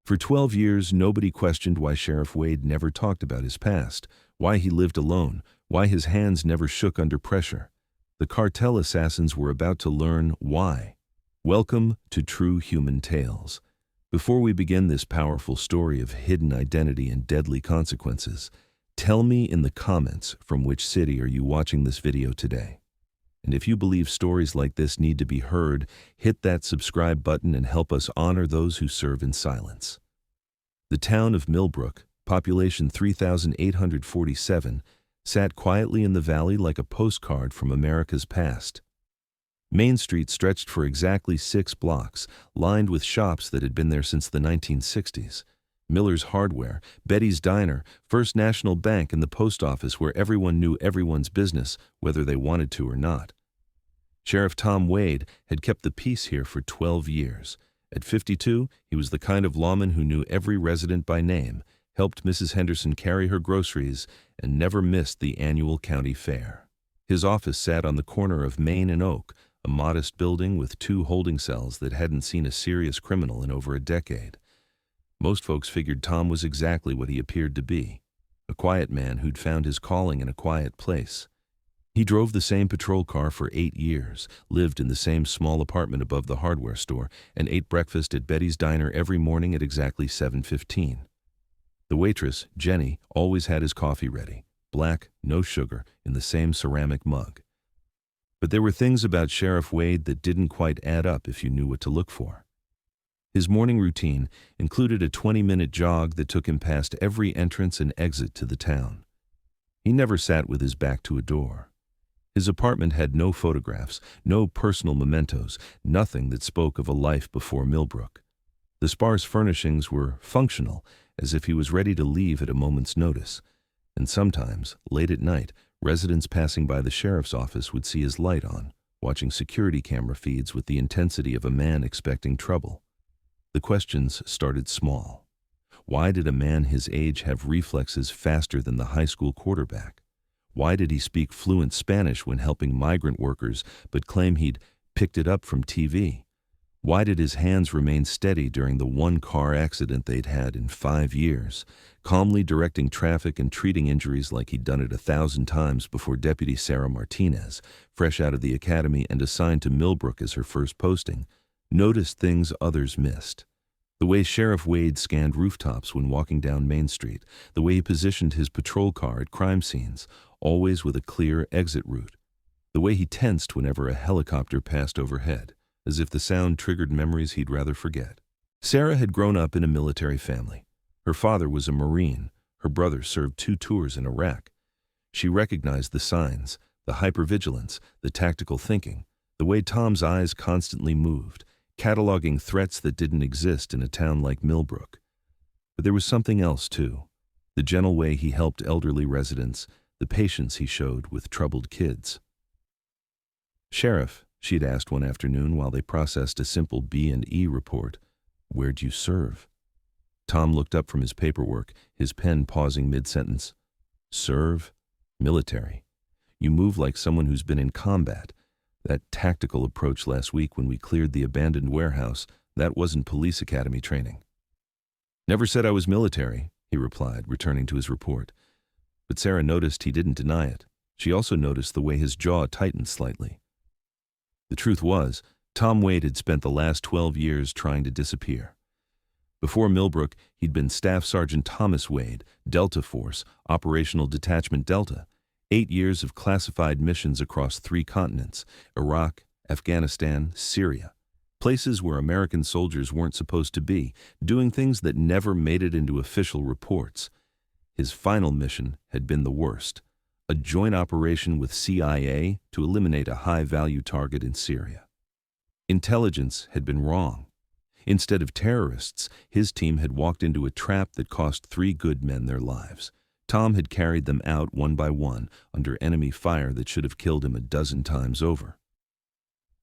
For 12 years, nobody questioned why Sheriff Wade never talked about his past, why he lived alone, why his hands never shook under pressure. The cartel assassins were about to learn why. Welcome to True Human Tales. Before we begin this powerful story of hidden identity and deadly consequences, tell me in the comments from which city are you watching this video today. And if you believe stories like this need to be heard, hit that subscribe button and help us honor those who serve in silence. The town of Milbrook, population 3,847, sat quietly in the valley like a postcard from America's past. Main Street stretched for exactly 6 blocks, lined with shops that had been there since the 1960s. Miller's Hardware, Betty's Diner, First National Bank, and the post office where everyone knew everyone's business, whether they wanted to or not. Sheriff Tom Wade had kept the peace here for 12 years. At 52, he was the kind of lawman who knew every resident by name, helped Mrs. Henderson carry her groceries, and never missed the annual county fair. His office sat on the corner of Main and Oak, a modest building with 2 holding cells that hadn't seen a serious criminal in over a decade. Most folks figured Tom was exactly what he appeared to be, a quiet man who'd found his calling in a quiet place. He drove the same patrol car for 8 years, lived in the same small apartment above the hardware store, and ate breakfast at Betty's Diner every morning at exactly 7:15. The waitress, Jenny, always had his coffee ready, black, no sugar, in the same ceramic mug. But there were things about Sheriff Wade that didn't quite add up if you knew what to look for. His morning routine included a 20-minute jog that took him past every entrance and exit to the town. He never sat with his back to a door. His apartment had no photographs, no personal mementos, nothing that spoke of a life before Milbrook. The sparse furnishings were functional, as if he was ready to leave at a moment's notice. And sometimes, late at night, residents passing by the sheriff's office would see his light on, watching security camera feeds with the intensity of a man expecting trouble. The questions started small. Why did a man his age have reflexes faster than the high school quarterback? Why did he speak fluent Spanish when helping migrant workers, but claim he'd picked it up from TV? Why did his hands remain steady during the 1-car accident they'd had in 5 years, calmly directing traffic and treating injuries like he'd done it 1,000 times before Deputy Sarah Martinez, fresh out of the academy and assigned to Milbrook as her first posting, noticed things others missed? The way Sheriff Wade scanned rooftops when walking down Main Street, the way he positioned his patrol car at crime scenes, always with a clear exit route, the way he tensed whenever a helicopter passed overhead, as if the sound triggered memories he'd rather forget. Sarah had grown up in a military family. Her father was a Marine. Her brother served 2 tours in Iraq. She recognized the signs, the hypervigilance, the tactical thinking, the way Tom's eyes constantly moved, cataloging threats that didn't exist in a town like Milbrook. But there was something else, too. The gentle way he helped elderly residents, the patience he showed with troubled kids. "Sheriff," she'd asked one afternoon while they processed a simple B&E report, "where'd you serve?" Tom looked up from his paperwork, his pen pausing mid-sentence. "Serve? Military. You move like someone who's been in combat. That tactical approach last week when we cleared the abandoned warehouse, that wasn't police academy training." "Never said I was military," he replied, returning to his report. But Sarah noticed he didn't deny it. She also noticed the way his jaw tightened slightly. The truth was, Tom Wade had spent the last 12 years trying to disappear. Before Milbrook, he'd been Staff Sergeant Thomas Wade, Delta Force, Operational Detachment Delta, 8 years of classified missions across 3 continents, Iraq, Afghanistan, Syria, places where American soldiers weren't supposed to be, doing things that never made it into official reports. His final mission had been the worst, a joint operation with CIA to eliminate a high-value target in Syria. Intelligence had been wrong. Instead of terrorists, his team had walked into a trap that cost 3 good men their lives. Tom had carried them out one by one under enemy fire that should have killed him a dozen times over.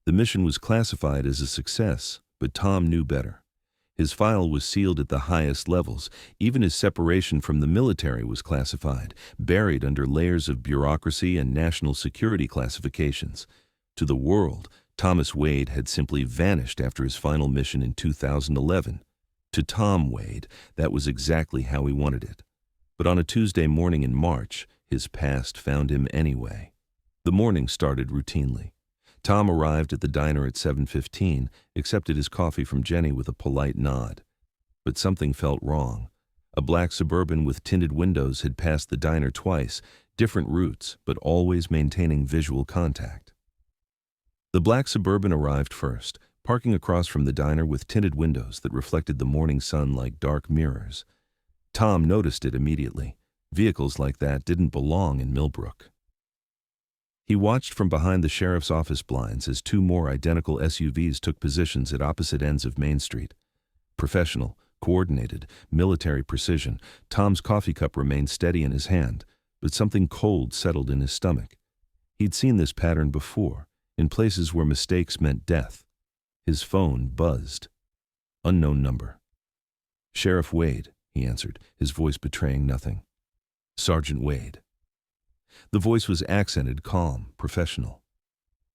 The mission was classified as a success, but Tom knew better. His file was sealed at the highest levels. Even his separation from the military was classified, buried under layers of bureaucracy and national security classifications. To the world, Thomas Wade had simply vanished after his final mission in 2011. To Tom Wade, that was exactly how he wanted it. But on a Tuesday morning in March, his past found him anyway. The morning started routinely. Tom arrived at the diner at 7:15, accepted his coffee from Jenny with a polite nod. But something felt wrong. A black Suburban with tinted windows had passed the diner twice, different routes, but always maintaining visual contact. The black Suburban arrived first, parking across from the diner with tinted windows that reflected the morning sun like dark mirrors. Tom noticed it immediately. Vehicles like that didn't belong in Milbrook. He watched from behind the sheriff's office blinds as two more identical SUVs took positions at opposite ends of Main Street. Professional, coordinated, military precision, Tom's coffee cup remained steady in his hand, but something cold settled in his stomach. He'd seen this pattern before, in places where mistakes meant death. His phone buzzed. Unknown number. "Sheriff Wade," he answered, his voice betraying nothing. "Sergeant Wade." The voice was accented, calm, professional.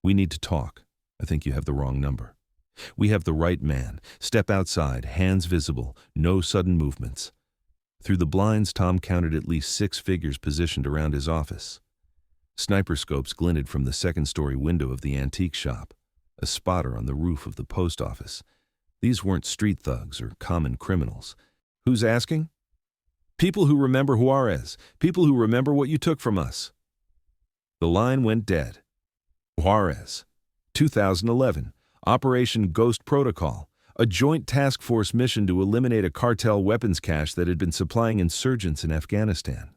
"We need to talk. I think you have the wrong number. We have the right man. Step outside, hands visible, no sudden movements." Through the blinds, Tom counted at least 6 figures positioned around his office. Sniper scopes glinted from the second-story window of the antique shop, a spotter on the roof of the post office. These weren't street thugs or common criminals. Who's asking? "People who remember Juárez. People who remember what you took from us." The line went dead. Juárez, 2011, Operation Ghost Protocol, a joint task force mission to eliminate a cartel weapons cache that had been supplying insurgents in Afghanistan.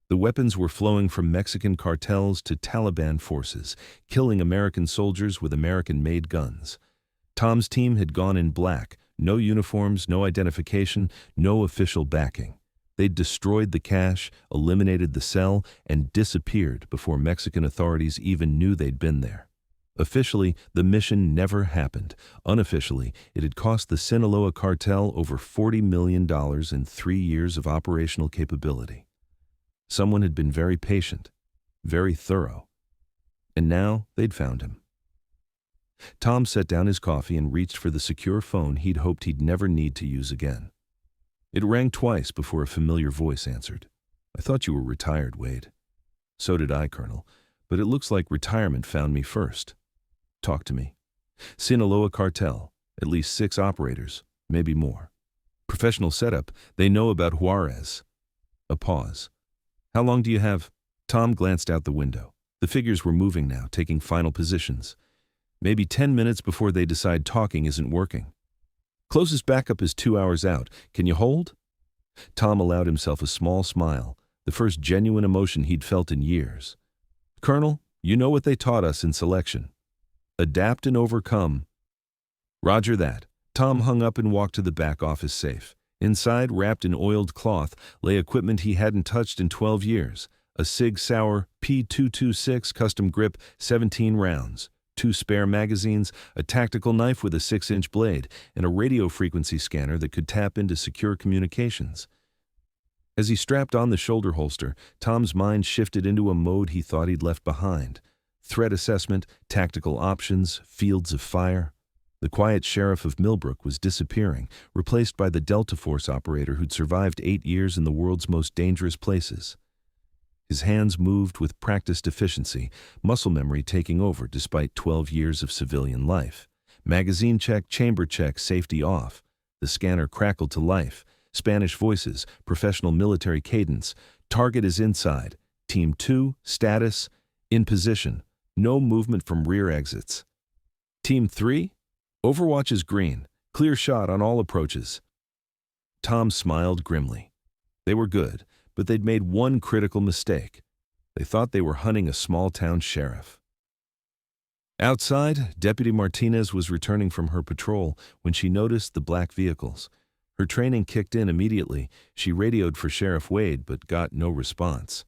The weapons were flowing from Mexican cartels to Taliban forces, killing American soldiers with American-made guns. Tom's team had gone in black, no uniforms, no identification, no official backing. They'd destroyed the cache, eliminated the cell, and disappeared before Mexican authorities even knew they'd been there. Officially, the mission never happened. Unofficially, it had cost the Sinaloa cartel over $40 million in 3 years of operational capability. Someone had been very patient, very thorough. And now they'd found him. Tom set down his coffee and reached for the secure phone he'd hoped he'd never need to use again. It rang twice before a familiar voice answered. "I thought you were retired, Wade." "So did I, Colonel, but it looks like retirement found me first." "Talk to me." "Sinaloa cartel, at least 6 operators, maybe more. Professional setup, they know about Juárez." A pause. "How long do you have?" Tom glanced out the window. The figures were moving now, taking final positions. "Maybe 10 minutes before they decide talking isn't working. Closest backup is 2 hours out. Can you hold?" Tom allowed himself a small smile, the first genuine emotion he'd felt in years. "Colonel, you know what they taught us in selection. Adapt and overcome." "Roger that." Tom hung up and walked to the back office safe. Inside, wrapped in oiled cloth, lay equipment he hadn't touched in 12 years. A Sig Sauer P226 custom grip, 17 rounds. 2 spare magazines, a tactical knife with a 6-inch blade, and a radio frequency scanner that could tap into secure communications. As he strapped on the shoulder holster, Tom's mind shifted into a mode he thought he'd left behind. Threat assessment, tactical options, fields of fire. The quiet sheriff of Milbrook was disappearing, replaced by the Delta Force operator who'd survived 8 years in the world's most dangerous places. His hands moved with practiced efficiency, muscle memory taking over despite 12 years of civilian life. Magazine check, chamber check, safety off. The scanner crackled to life. Spanish voices, professional military cadence. Target is inside. Team 2, status, in position. No movement from rear exits. Team 3, Overwatch is green. Clear shot on all approaches. Tom smiled grimly. They were good, but they'd made one critical mistake. They thought they were hunting a small-town sheriff. Outside, Deputy Martinez was returning from her patrol when she noticed the black vehicles. Her training kicked in immediately. She radioed for Sheriff Wade but got no response.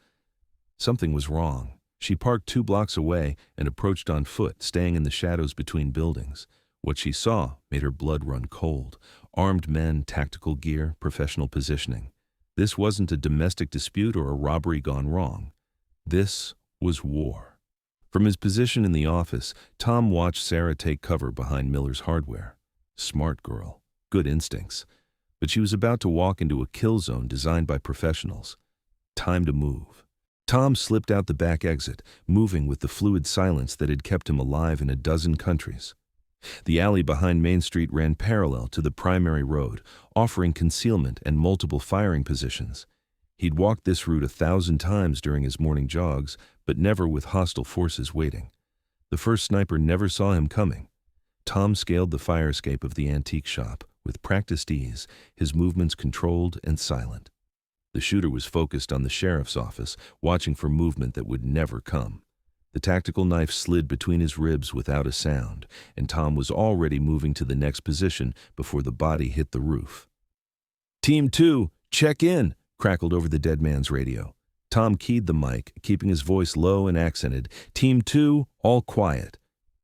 Something was wrong. She parked 2 blocks away and approached on foot, staying in the shadows between buildings. What she saw made her blood run cold. Armed men, tactical gear, professional positioning. This wasn't a domestic dispute or a robbery gone wrong. This was war. From his position in the office, Tom watched Sarah take cover behind Miller's hardware. Smart girl. Good instincts. but she was about to walk into a kill zone designed by professionals. Time to move. Tom slipped out the back exit, moving with the fluid silence that had kept him alive in a dozen countries. The alley behind Main Street ran parallel to the primary road, offering concealment and multiple firing positions. He'd walked this route 1,000 times during his morning jogs, but never with hostile forces waiting. The first sniper never saw him coming. Tom scaled the fire escape of the antique shop, with practiced ease, his movements controlled and silent. The shooter was focused on the sheriff's office, watching for movement that would never come. The tactical knife slid between his ribs without a sound, and Tom was already moving to the next position before the body hit the roof. "Team 2, check in," crackled over the dead man's radio. Tom keyed the mic, keeping his voice low and accented. "Team 2, all quiet."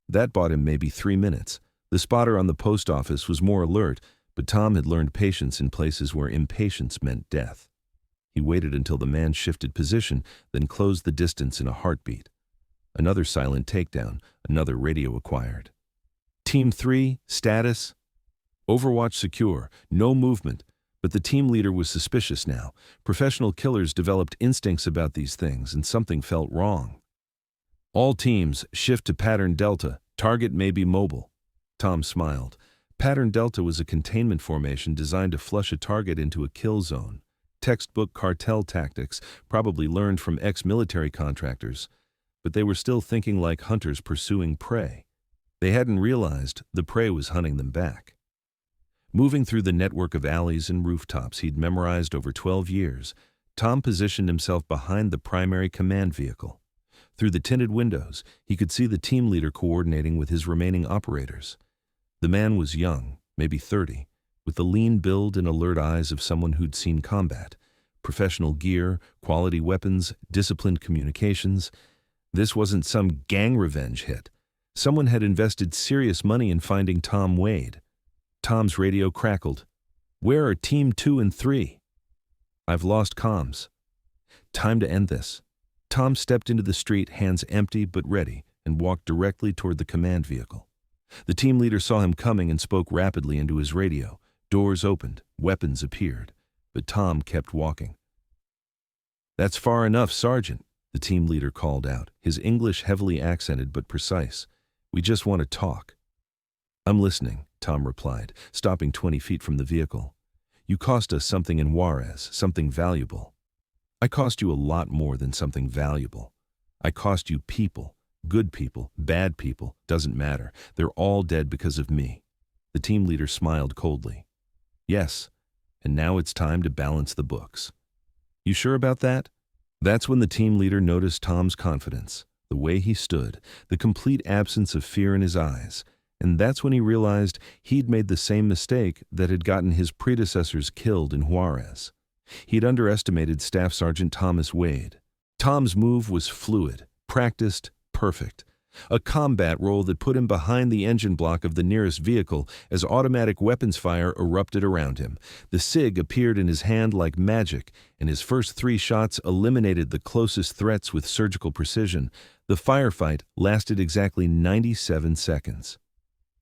That bought him maybe 3 minutes. The spotter on the post office was more alert, but Tom had learned patience in places where impatience meant death. He waited until the man shifted position, then closed the distance in a heartbeat. Another silent takedown, another radio acquired. "Team 3, status?" "Overwatch secure, no movement." But the team leader was suspicious now. Professional killers developed instincts about these things, and something felt wrong. "All teams, shift to Pattern Delta. Target may be mobile." Tom smiled. Pattern Delta was a containment formation designed to flush a target into a kill zone. Textbook cartel tactics, probably learned from ex-military contractors. But they were still thinking like hunters pursuing prey. They hadn't realized the prey was hunting them back. Moving through the network of alleys and rooftops he'd memorized over 12 years, Tom positioned himself behind the primary command vehicle. Through the tinted windows, he could see the team leader coordinating with his remaining operators. The man was young, maybe 30, with the lean build and alert eyes of someone who'd seen combat. Professional gear, quality weapons, disciplined communications. This wasn't some gang revenge hit. Someone had invested serious money in finding Tom Wade. Tom's radio crackled. "Where are Team 2 and 3? "I've lost comms." "Time to end this." Tom stepped into the street, hands empty but ready, and walked directly toward the command vehicle. The team leader saw him coming and spoke rapidly into his radio. Doors opened, weapons appeared, but Tom kept walking. "That's far enough, Sergeant," the team leader called out, his English heavily accented but precise. "We just want to talk." "I'm listening," Tom replied, stopping 20 feet from the vehicle. "You cost us something in Juárez, something valuable." "I cost you a lot more than something valuable. I cost you people, good people, bad people, doesn't matter. They're all dead because of me." The team leader smiled coldly. "Yes, and now it's time to balance the books." "You sure about that?" That's when the team leader noticed Tom's confidence, the way he stood, the complete absence of fear in his eyes. And that's when he realized he'd made the same mistake that had gotten his predecessors killed in Juárez. He'd underestimated Staff Sergeant Thomas Wade. Tom's move was fluid, practiced, perfect. A combat role that put him behind the engine block of the nearest vehicle as automatic weapons fire erupted around him. The SIG appeared in his hand like magic, and his first 3 shots eliminated the closest threats with surgical precision. The firefight lasted exactly 97 seconds.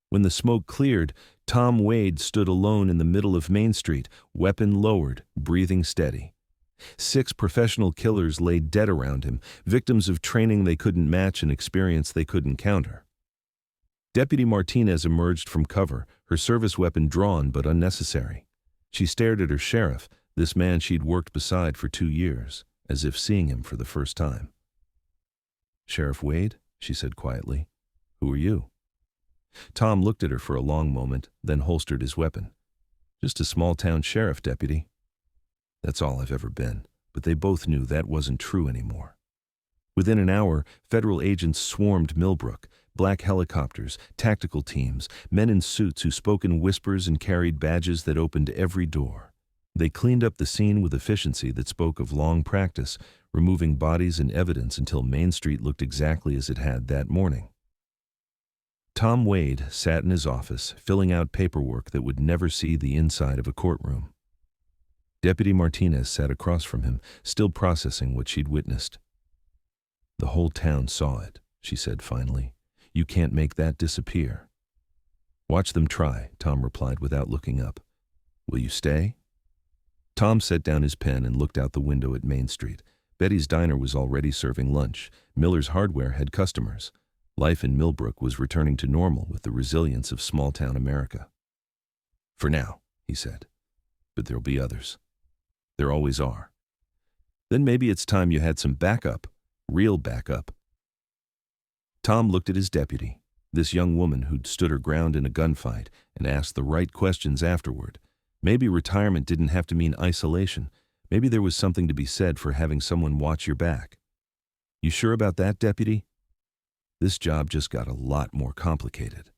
When the smoke cleared, Tom Wade stood alone in the middle of Main Street, weapon lowered, breathing steady. 6 professional killers lay dead around him, victims of training they couldn't match and experience they couldn't counter. Deputy Martinez emerged from cover, her service weapon drawn but unnecessary. She stared at her sheriff, this man she'd worked beside for 2 years, as if seeing him for the first time. "Sheriff Wade," she said quietly, "who are you?" Tom looked at her for a long moment, then holstered his weapon. "Just a small-town sheriff, deputy." That's all I've ever been, but they both knew that wasn't true anymore. Within an hour, federal agents swarmed Milbrook, black helicopters, tactical teams, men in suits who spoke in whispers and carried badges that opened every door. They cleaned up the scene with efficiency that spoke of long practice, removing bodies and evidence until Main Street looked exactly as it had that morning. Tom Wade sat in his office, filling out paperwork that would never see the inside of a courtroom. Deputy Martinez sat across from him, still processing what she'd witnessed. "The whole town saw it," she said finally. "You can't make that disappear." "Watch them try," Tom replied without looking up. Will you stay? Tom set down his pen and looked out the window at Main Street. Betty's diner was already serving lunch. Miller's Hardware had customers. Life in Milbrook was returning to normal with the resilience of small-town America. For now, he said. But there'll be others. There always are. Then maybe it's time you had some backup, real backup. Tom looked at his deputy, this young woman who'd stood her ground in a gunfight and asked the right questions afterward. Maybe retirement didn't have to mean isolation. Maybe there was something to be said for having someone watch your back. You sure about that, deputy? This job just got a lot more complicated.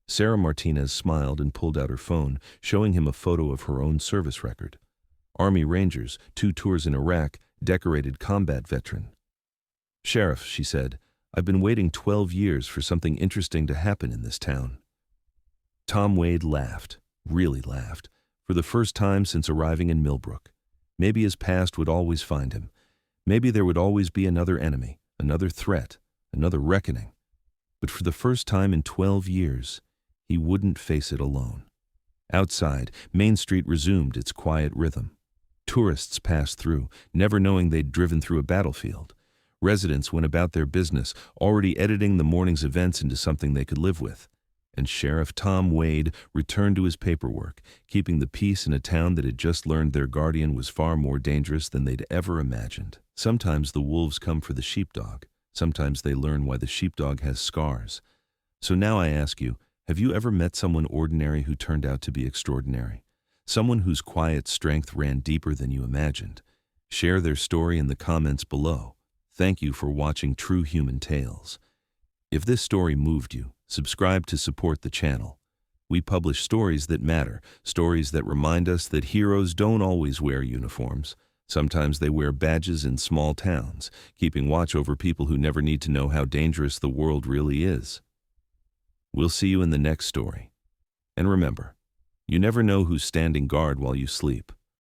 Sarah Martinez smiled and pulled out her phone, showing him a photo of her own service record. Army Rangers, 2 tours in Iraq, decorated combat veteran. Sheriff, she said, I've been waiting 12 years for something interesting to happen in this town. Tom Wade laughed, really laughed, for the first time since arriving in Milbrook. Maybe his past would always find him. Maybe there would always be another enemy, another threat, another reckoning. But for the first time in 12 years, he wouldn't face it alone. Outside, Main Street resumed its quiet rhythm. Tourists passed through, never knowing they'd driven through a battlefield. Residents went about their business, already editing the morning's events into something they could live with. And Sheriff Tom Wade returned to his paperwork, keeping the peace in a town that had just learned their guardian was far more dangerous than they'd ever imagined. Sometimes the wolves come for the sheepdog. Sometimes they learn why the sheepdog has scars. So now I ask you, have you ever met someone ordinary who turned out to be extraordinary? Someone whose quiet strength ran deeper than you imagined? Share their story in the comments below. Thank you for watching True Human Tales. If this story moved you, subscribe to support the channel. We publish stories that matter, stories that remind us that heroes don't always wear uniforms. Sometimes they wear badges in small towns, keeping watch over people who never need to know how dangerous the world really is. We'll see you in the next story. And remember, you never know who's standing guard while you sleep.